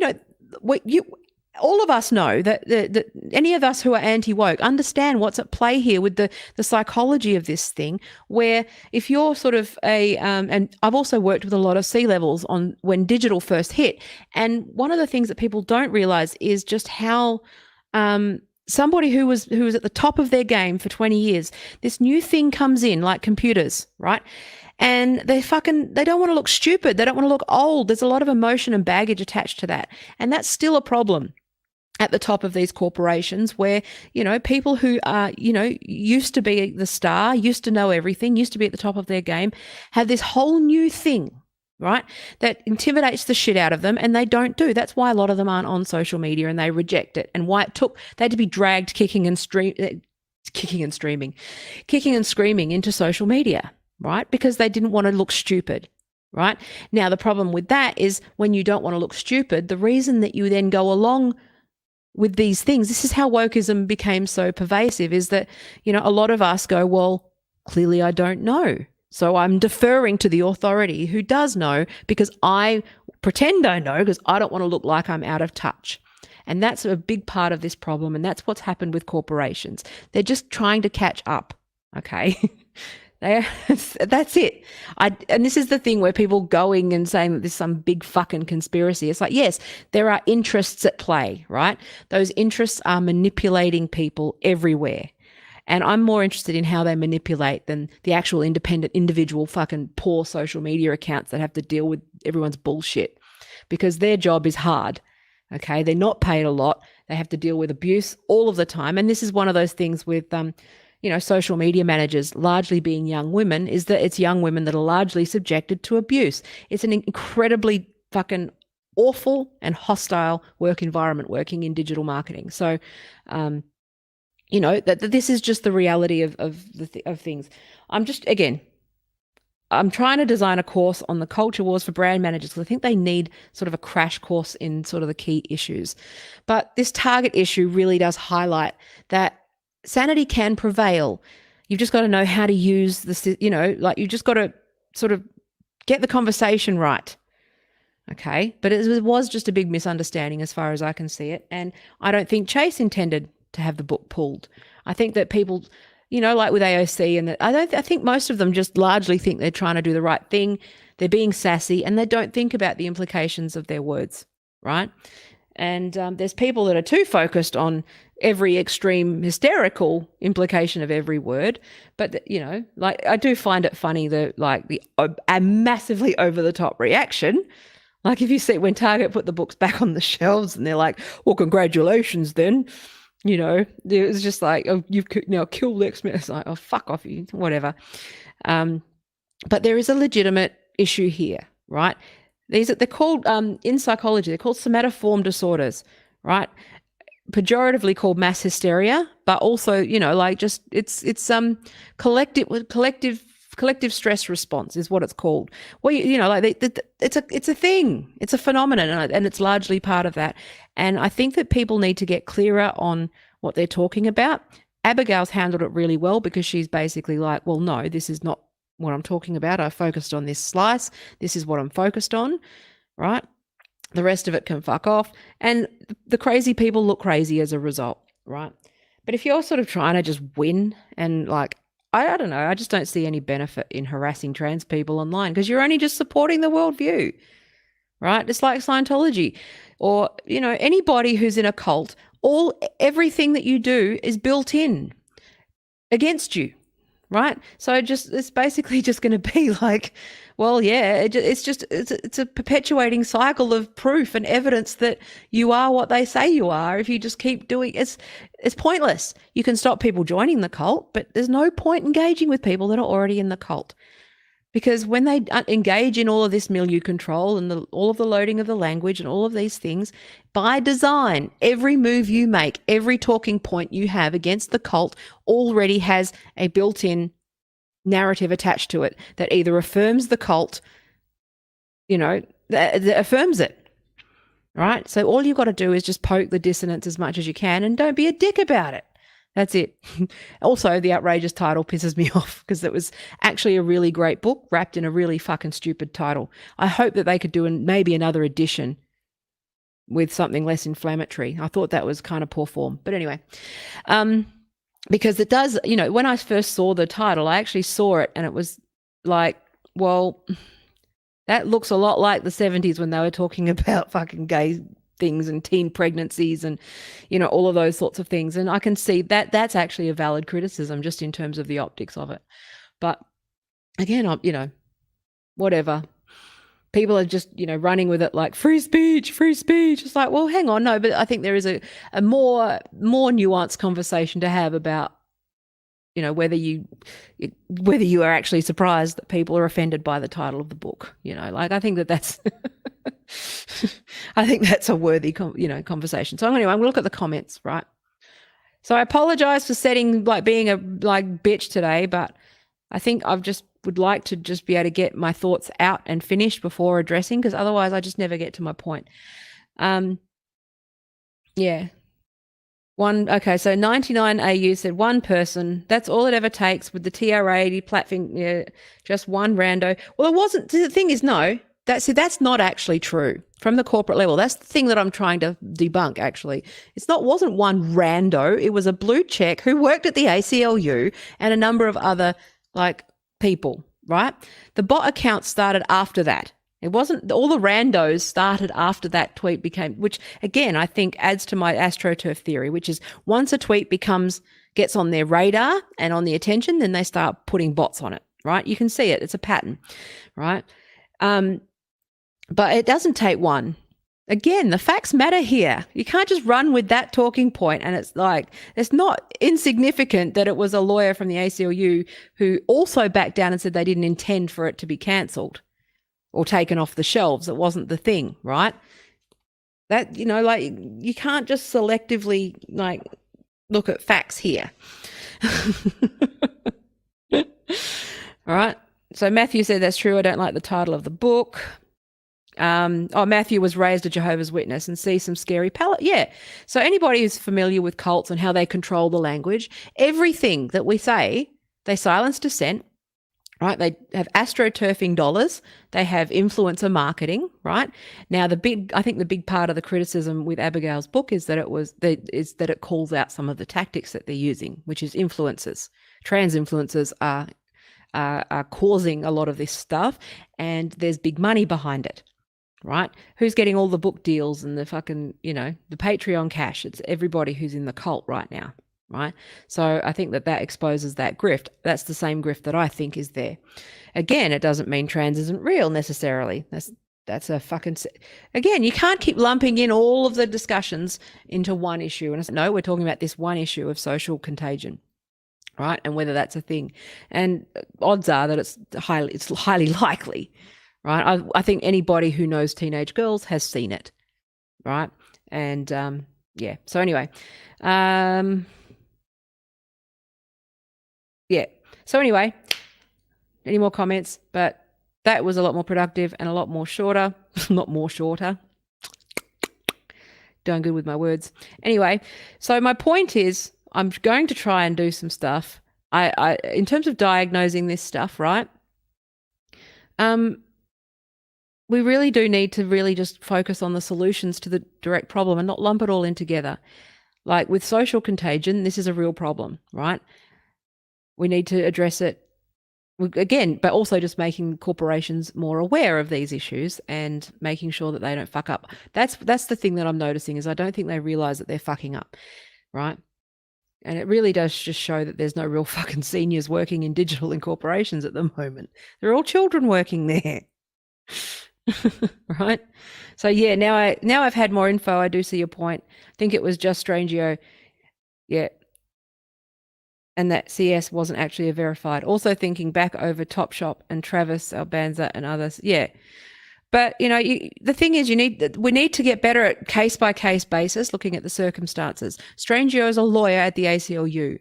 Speaker 1: all of us know that any of us who are anti-woke understand what's at play here with the psychology of this thing, where if you're sort of and I've also worked with a lot of C-levels on when digital first hit, and one of the things that people don't realize is just how somebody who was at the top of their game for 20 years, this new thing comes in like computers, right? And they don't want to look stupid. They don't want to look old. There's a lot of emotion and baggage attached to that. And that's still a problem at the top of these corporations where, people who are, used to be the star, used to know everything, used to be at the top of their game, have this whole new thing, right, that intimidates the shit out of them, and they don't do. That's why a lot of them aren't on social media and they reject it, and why they had to be dragged kicking and screaming into social media, right, because they didn't want to look stupid. Right? Now, the problem with that is when you don't want to look stupid, the reason that you then go along with these things, this is how wokeism became so pervasive, is that, a lot of us go, well, clearly I don't know. So I'm deferring to the authority who does know because I pretend I know because I don't want to look like I'm out of touch. And that's a big part of this problem. And that's what's happened with corporations. They're just trying to catch up. Okay. That's it. And this is the thing where people going and saying that there's some big fucking conspiracy. It's like, yes, there are interests at play, right? Those interests are manipulating people everywhere. And I'm more interested in how they manipulate than the actual independent individual fucking poor social media accounts that have to deal with everyone's bullshit, because their job is hard. Okay. They're not paid a lot. They have to deal with abuse all of the time. And this is one of those things with, social media managers largely being young women, is that it's young women that are largely subjected to abuse. It's an incredibly fucking awful and hostile work environment working in digital marketing. So, that this is just the reality of things. I'm trying to design a course on the culture wars for brand managers because I think they need sort of a crash course in sort of the key issues. But this Target issue really does highlight that sanity can prevail. You've just got to know how to use this, you've just got to sort of get the conversation right. Okay. But it was just a big misunderstanding as far as I can see it. And I don't think Chase intended to have the book pulled. I think that people, like with AOC, and I think most of them just largely think they're trying to do the right thing. They're being sassy and they don't think about the implications of their words. Right. And there's people that are too focused on every extreme hysterical implication of every word. But, I do find it funny a massively over the top reaction. Like if you see when Target put the books back on the shelves and they're like, well, congratulations then. It was just like, oh, you've now killed X-Men. It's like, oh, fuck off you, whatever. But there is a legitimate issue here, right? They're called, in psychology, they're called somatoform disorders, right? Pejoratively called mass hysteria, but also, like just it's collective stress response is what it's called. Well, like it's a thing, it's a phenomenon, and it's largely part of that. And I think that people need to get clearer on what they're talking about. Abigail's handled it really well because she's basically like, well, no, this is not what I'm talking about. I focused on this slice. This is what I'm focused on, right? The rest of it can fuck off. And the crazy people look crazy as a result, right? But if you're sort of trying to just win and like, I don't know, I just don't see any benefit in harassing trans people online because you're only just supporting the worldview, right? It's like Scientology or, anybody who's in a cult, everything that you do is built in against you, right? So it's basically just going to be like, well, yeah, it's a perpetuating cycle of proof and evidence that you are what they say you are. If you just keep doing it's pointless. You can stop people joining the cult, but there's no point engaging with people that are already in the cult. Because when they engage in all of this milieu control and all of the loading of the language and all of these things, by design, every move you make, every talking point you have against the cult already has a built-in narrative attached to it that either affirms the cult, that affirms it, right? So all you've got to do is just poke the dissonance as much as you can and don't be a dick about it. That's it. Also, the outrageous title pisses me off because it was actually a really great book wrapped in a really fucking stupid title. I hope that they could do maybe another edition with something less inflammatory. I thought that was kind of poor form. But anyway, because it does, when I first saw the title, I actually saw it and it was like, well, that looks a lot like the 70s when they were talking about fucking gay things and teen pregnancies and, all of those sorts of things. And I can see that that's actually a valid criticism just in terms of the optics of it. But again, whatever. People are just, running with it like free speech. It's like, well, hang on. No, but I think there is a more nuanced conversation to have about, whether you are actually surprised that people are offended by the title of the book. Like I think that's I think that's a worthy conversation. So anyway, I'm gonna look at the comments, right? So I apologize for being a bitch today, but I think I've just would like to just be able to get my thoughts out and finished before addressing, because otherwise I just never get to my point. Yeah. So 99 AU said one person, that's all it ever takes with the TR80 platform, just one rando. Well, it wasn't, the thing is, no, that's not actually true from the corporate level. That's the thing that I'm trying to debunk, actually. Wasn't one rando. It was a blue check who worked at the ACLU and a number of other, people, right? The bot account started after that. It wasn't, all the randos started after that tweet which again, I think adds to my AstroTurf theory, which is once a tweet gets on their radar and on the attention, then they start putting bots on it, right? You can see it. It's a pattern, right? But it doesn't take one. Again, the facts matter here. You can't just run with that talking point. And it's not insignificant that it was a lawyer from the ACLU who also backed down and said they didn't intend for it to be cancelled or taken off the shelves. It wasn't the thing, right? That, you can't just selectively, look at facts here. All right. So Matthew said, that's true. I don't like the title of the book. Matthew was raised a Jehovah's Witness and sees some scary palette. Yeah. So anybody who's familiar with cults and how they control the language, everything that we say, they silence dissent, right? They have astroturfing dollars. They have influencer marketing, right? Now, I think the big part of the criticism with Abigail's book is that it calls out some of the tactics that they're using, which is influencers. Trans influencers are causing a lot of this stuff, and there's big money behind it, right? Who's getting all the book deals and the fucking, the Patreon cash? It's everybody who's in the cult right now, right? So I think that exposes that grift. That's the same grift that I think is there. Again, it doesn't mean trans isn't real necessarily. That's a fucking... Again, you can't keep lumping in all of the discussions into one issue. And no, we're talking about this one issue of social contagion, right? And whether that's a thing. And odds are that it's highly likely, right? I think anybody who knows teenage girls has seen it, right? And yeah. So anyway, yeah. So anyway, any more comments? But that was a lot more productive and a lot more shorter. Not more shorter. Doing good with my words. Anyway, so my point is I'm going to try and do some stuff. I in terms of diagnosing this stuff, right? We really do need to really just focus on the solutions to the direct problem and not lump it all in together. Like with social contagion, this is a real problem, right? We need to address it again, but also just making corporations more aware of these issues and making sure that they don't fuck up. That's the thing that I'm noticing is I don't think they realize that they're fucking up, right? And it really does just show that there's no real fucking seniors working in digital in corporations at the moment. They're all children working there. Right? So yeah, now I've had more info. I do see your point. I think it was just Strangio. Yeah. And that CS wasn't actually a verified. Also thinking back over Topshop and Travis Albanza and others. Yeah. But the thing is, we need to get better at case by case basis, looking at the circumstances. Strangio is a lawyer at the ACLU,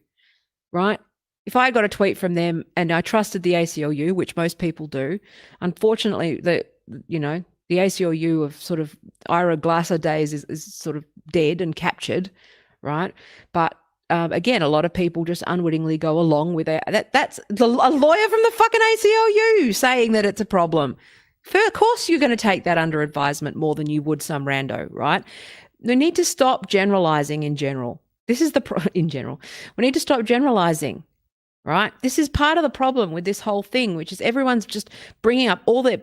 Speaker 1: right? If I got a tweet from them and I trusted the ACLU, which most people do, unfortunately, the ACLU of sort of Ira Glasser days is sort of dead and captured, right? But again, a lot of people just unwittingly go along with it. That's a lawyer from the fucking ACLU saying that it's a problem. Of course, you're going to take that under advisement more than you would some rando, right? We need to stop generalizing in general. This is in general. We need to stop generalizing, right? This is part of the problem with this whole thing, which is everyone's just bringing up all their,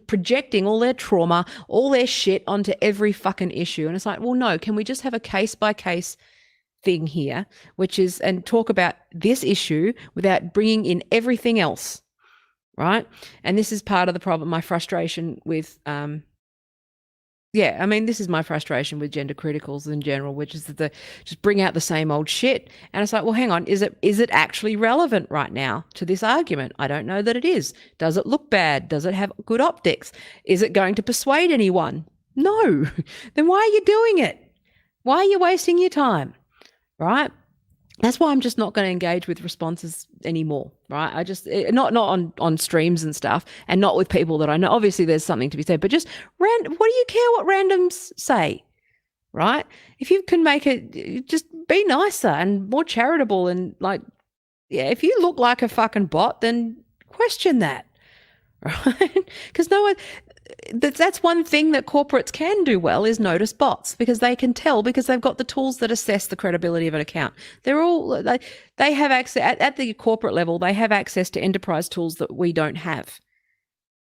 Speaker 1: projecting all their trauma, all their shit onto every fucking issue. And it's like, well, no, can we just have a case by case thing here, which is, and talk about this issue without bringing in everything else, right? And this is part of the problem, my frustration with, this is my frustration with gender criticals in general, which is that they just bring out the same old shit. And it's like, well, hang on, is it actually relevant right now to this argument? I don't know that it is. Does it look bad? Does it have good optics? Is it going to persuade anyone? No. Then why are you doing it? Why are you wasting your time? Right? That's why I'm just not going to engage with responses anymore, right? I just, not on streams and stuff, and not with people that I know. Obviously, there's something to be said, but just what do you care what randoms say, right? If you can make it, just be nicer and more charitable and if you look like a fucking bot, then question that, right? Because that's one thing that corporates can do well is notice bots, because they can tell, because they've got the tools that assess the credibility of an account. They have access at the corporate level. They have access to enterprise tools that we don't have,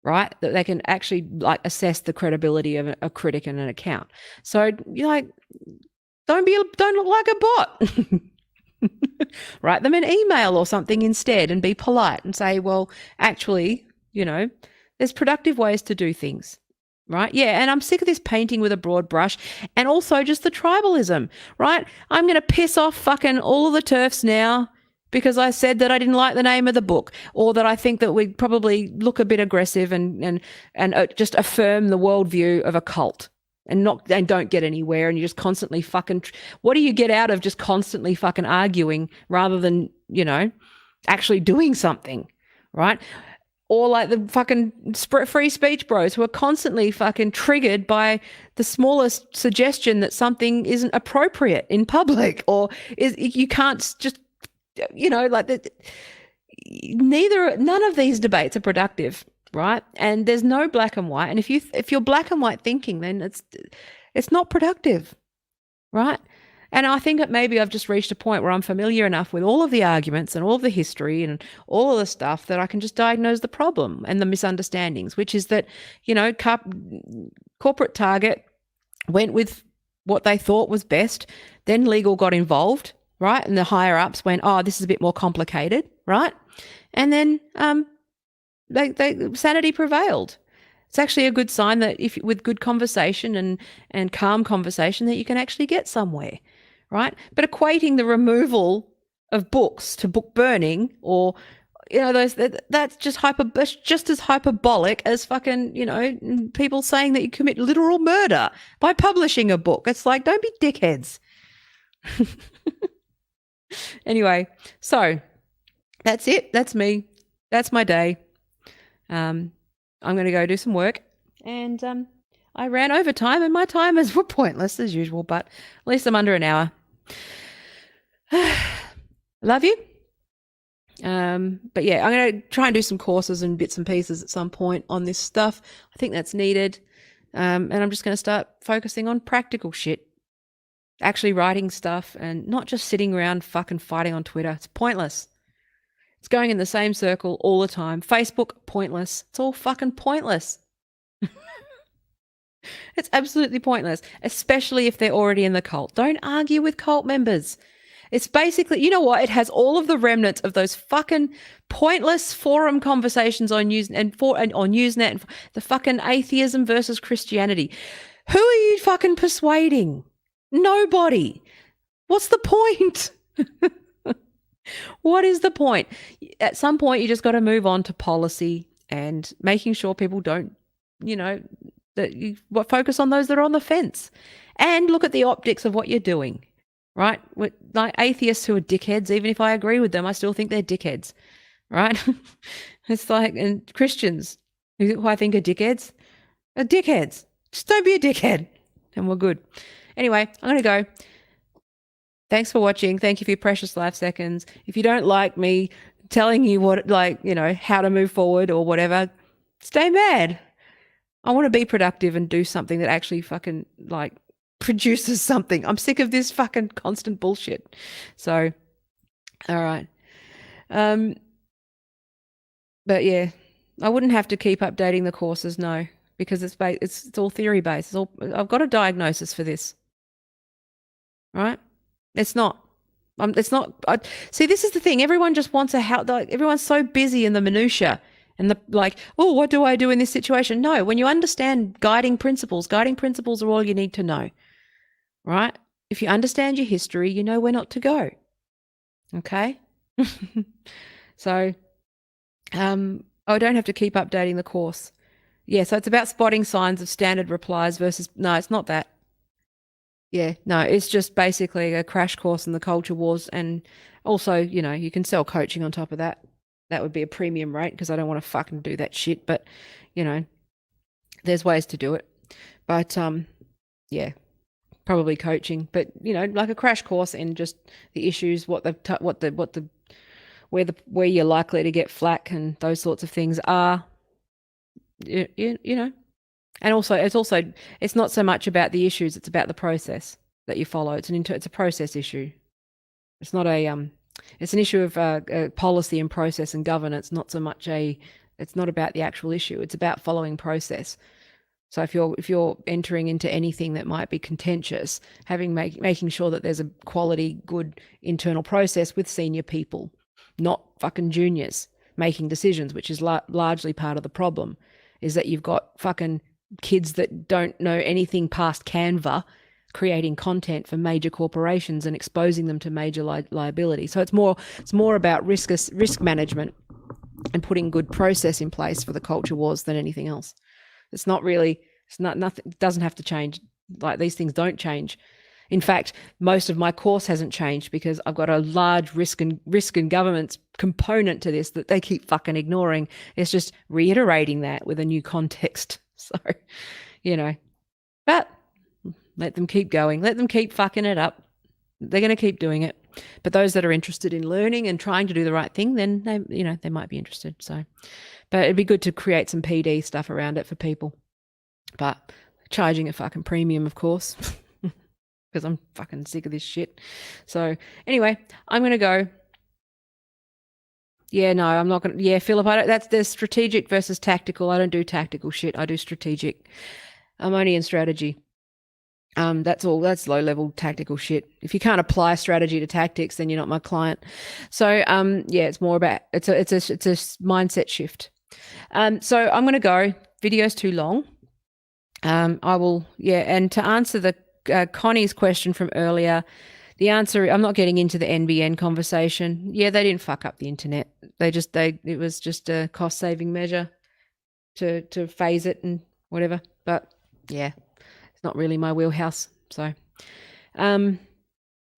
Speaker 1: right? That they can actually assess the credibility of a critic in an account. So don't look like a bot. Write them an email or something instead and be polite and say, well, actually, there's productive ways to do things, right? Yeah, and I'm sick of this painting with a broad brush, and also just the tribalism, right? I'm going to piss off fucking all of the TERFs now because I said that I didn't like the name of the book, or that I think that we probably look a bit aggressive and just affirm the worldview of a cult and don't get anywhere, and you just constantly fucking. What do you get out of just constantly fucking arguing rather than actually doing something, right? Or like the fucking free speech bros who are constantly fucking triggered by the smallest suggestion that something isn't appropriate in public, or you can't just, none of these debates are productive, right? And there's no black and white. And if you're black and white thinking, then it's not productive, right? And I think that maybe I've just reached a point where I'm familiar enough with all of the arguments and all of the history and all of the stuff that I can just diagnose the problem and the misunderstandings, which is that, corporate Target went with what they thought was best. Then legal got involved, right? And the higher ups went, oh, this is a bit more complicated, right? And then sanity prevailed. It's actually a good sign that if with good conversation and calm conversation that you can actually get somewhere, right? But equating the removal of books to book burning, or that's just as hyperbolic as fucking people saying that you commit literal murder by publishing a book. It's like, don't be dickheads. Anyway, so That's it. That's me. That's my day. I'm going to go do some work. And I ran over time, and my timers were pointless as usual, but at least I'm under an hour. Love you. But yeah, I'm going to try and do some courses and bits and pieces at some point on this stuff. I think that's needed. And I'm just going to start focusing on practical shit. Actually writing stuff and not just sitting around fucking fighting on Twitter. It's pointless. It's going in the same circle all the time. Facebook, pointless. It's all fucking pointless. It's absolutely pointless, especially if they're already in the cult. Don't argue with cult members. It's basically, you know what? It has all of the remnants of those fucking pointless forum conversations on News and on Usenet and the fucking atheism versus Christianity. Who are you fucking persuading? Nobody. What's the point? What is the point? At some point, you just got to move on to policy and making sure people don't, that you focus on those that are on the fence and look at the optics of what you're doing, right? Like atheists who are dickheads, even if I agree with them, I still think they're dickheads, right? It's like, and Christians who I think are dickheads. Just don't be a dickhead and we're good. Anyway, I'm going to go. Thanks for watching. Thank you for your precious life seconds. If you don't like me telling you how to move forward or whatever, stay mad. I want to be productive and do something that actually fucking produces something. I'm sick of this fucking constant bullshit. So, all right. But yeah, I wouldn't have to keep updating the courses, no, because it's all theory based. I've got a diagnosis for this. Right? It's not. It's not. See, this is the thing. Everyone just wants everyone's so busy in the minutia and what do I do in this situation? No, when you understand guiding principles are all you need to know. Right? If you understand your history, you know where not to go. Okay? So, I don't have to keep updating the course. Yeah, so it's about spotting signs of standard replies versus, no, it's not that. Yeah, no, it's just basically a crash course in the culture wars. And also, you can sell coaching on top of that. That would be a premium rate because I don't want to fucking do that shit. But, there's ways to do it. But, yeah, probably coaching. But, like a crash course in just the issues, where you're likely to get flack and those sorts of things are, And also, it's not so much about the issues; it's about the process that you follow. It's a process issue. It's not it's an issue of policy and process and governance. Not so much it's not about the actual issue. It's about following process. So if you're entering into anything that might be contentious, making sure that there's a quality, good internal process with senior people, not fucking juniors making decisions, which is largely part of the problem, is that you've got fucking kids that don't know anything past Canva creating content for major corporations and exposing them to major liability. So it's more about risk management and putting good process in place for the culture wars than anything else. Nothing. It doesn't have to change. Like, these things don't change. In fact, most of my course hasn't changed because I've got a large risk and governance component to this that they keep fucking ignoring. It's just reiterating that with a new context. So, but let them keep going. Let them keep fucking it up. They're going to keep doing it. But those that are interested in learning and trying to do the right thing, then they might be interested. So, but it'd be good to create some PD stuff around it for people. But charging a fucking premium, of course, because I'm fucking sick of this shit. So anyway, I'm going to go. Yeah, no, I'm not going to. Yeah, Philip, there's strategic versus tactical. I don't do tactical shit. I do strategic. I'm only in strategy. That's all. That's low level tactical shit. If you can't apply strategy to tactics, then you're not my client. So, yeah, it's more about, it's a mindset shift. So I'm going to go. Video's too long. I will, and to answer the Connie's question from earlier, the answer, I'm not getting into the NBN conversation. Yeah, they didn't fuck up the internet. It was just a cost saving measure to phase it and whatever. But yeah, it's not really my wheelhouse. So, I'm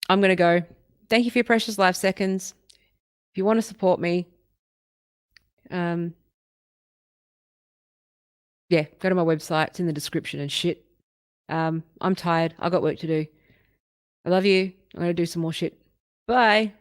Speaker 1: going to go. Thank you for your precious life seconds. If you want to support me, yeah, go to my website. It's in the description and shit. I'm tired. I got work to do. I love you. I'm going to do some more shit. Bye.